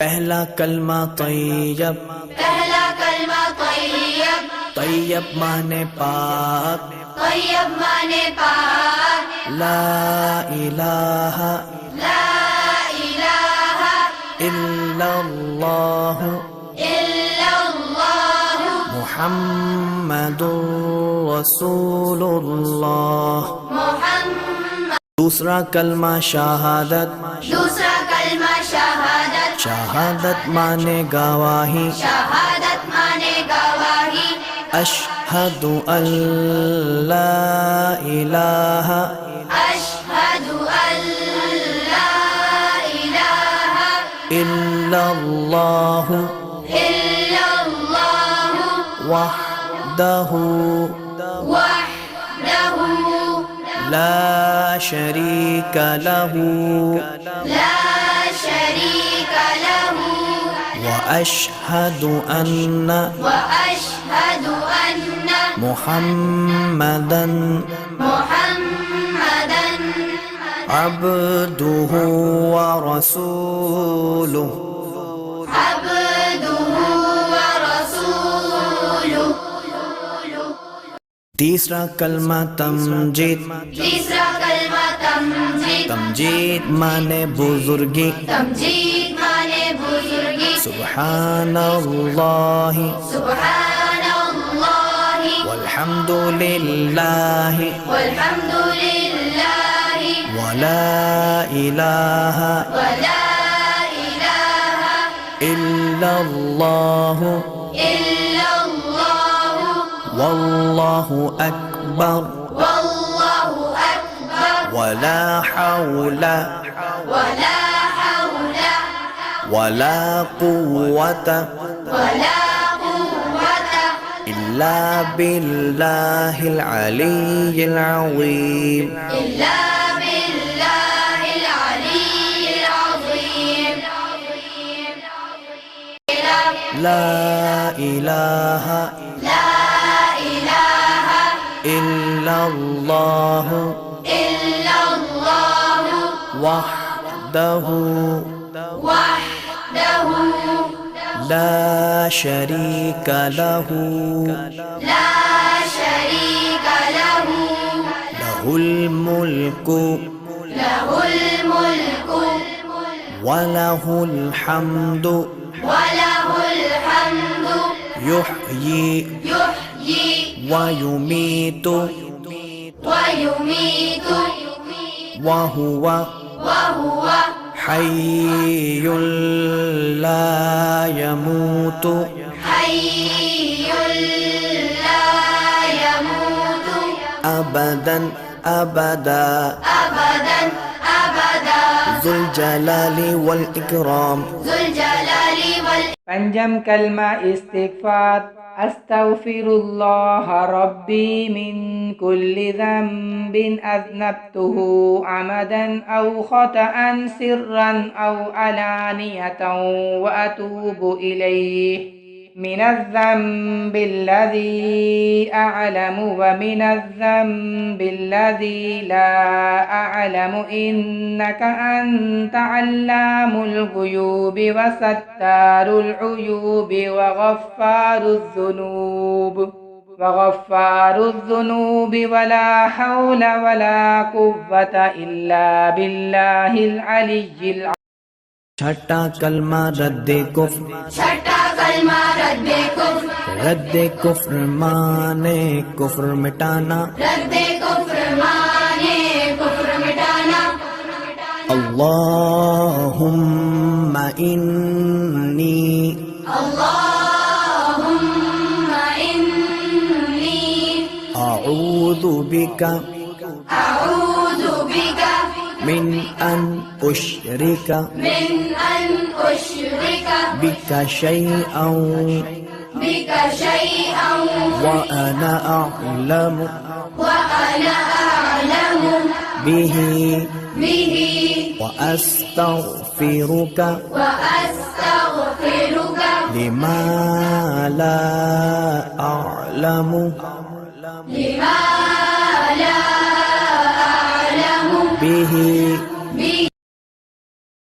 पहला कलमा तैयब, पहला कलमा तैयब, तैयब माने पाक, तैयब माने पाक, ला इलाहा ला इलाहा इल्लल्लाह इल्लल्लाह मुहम्मदुर रसूलुल्लाह। मुहम्मद। दूसरा कलमा शहादत, दूसरा कलमा शहादत, शहादत माने गवाही, शहादत माने गवाही, अशहदु अल्ला इलाहा अशहदु अल्ला इलाहा इल्लल्लाह इल्लल्लाह वहदहु वहदहु ला शरीका लहू ला शरीका लहु व अशहदु अन्ना वअशहदु अन्न मुहम्मदन मुहम्मदन अब्दुहु व रसूलुहु। अब्दुहु व रसूलुहु। तीसरा कलमा तमजीद, तीसरा कलमा तमजीद, तमजीद माने बुजुर्गी, तमजीद माने बुजुर्गी, सुब्हानल्लाहि सुब्हानल्लाहि वल्हम्दुलिल्लाहि वल्हम्दुलिल्लाहि वला इलाहा वला इलाहा इल्लल्लाहु इल्लल्लाह वल्लाहु अकबर वल्लाहु अकबर वला हौला वला हौला वला कुव्वता वला कुव्वता इल्ला बिल्लाहिल अलिय्यिल अज़ीम। इल्ला बिल्लाहिल अलिय्यिल अज़ीम। ला इलाहा ला इलाहा इल्लल्लाह इल्लल्लाह वहदहु वहदहु ला शरीका लहू ला शरीका लहु लहुल मुल्कु लहुल मुल्कु वलहुल हम्दु वलहुल हम्दु युह्यी युह्यी व युमीतु व युमीतु वहुवा वहुव हय्युल ला यमूतु हय्युल ला यमूतु अबदन अबदा अबदन अबदा ज़ुल जलाली वल इकराम। ज़ुल जलाली वल पंजम कलमा इस्तिग़फ़ार, अस्तग़फ़िरुल्लाह रब्बी मिन कुल्लि ज़ंबिन अज़नबतुहु अमदन औ ख़तअन सिर्रन औ अलानियतन व अतूबु इलैहि मिनज़्ज़ंबिल्लज़ी अअलमु व मिनज़्ज़ंबिल्लज़ी ला अअलमु इन्नका अन्ता अल्लामुल ग़ुयूबि व सत्तारुल उयूबि व गफ़्फ़ारुज़्ज़ुनूबि वला हौला वला कुव्वता इल्ला बिल्लाहिल अलिय्यिल अज़ीम। छठा कलमा रद्दे कुफ्र, छठा कलमा रद्दे कुफ्र, रद्दे कुफ्र माने कुफ्र मिटाना, रद्दे कुफ्र माने कुफ्र मिटाना। अल्लाहुम्मा इन्नी अल्लाहुम्मा इन्नी अऊज़ु बिका अऊज़ु बिका मिन अन उश्रिका मिन अन उश्रिका बिका शैअन बिका शैअन व अना अअलमु व अना अअलमु बिही बिही व अस्तग़फ़िरुका व अस्तग़फ़िरुका लिमा ला अअलमु लिमा ला अअलमु बिही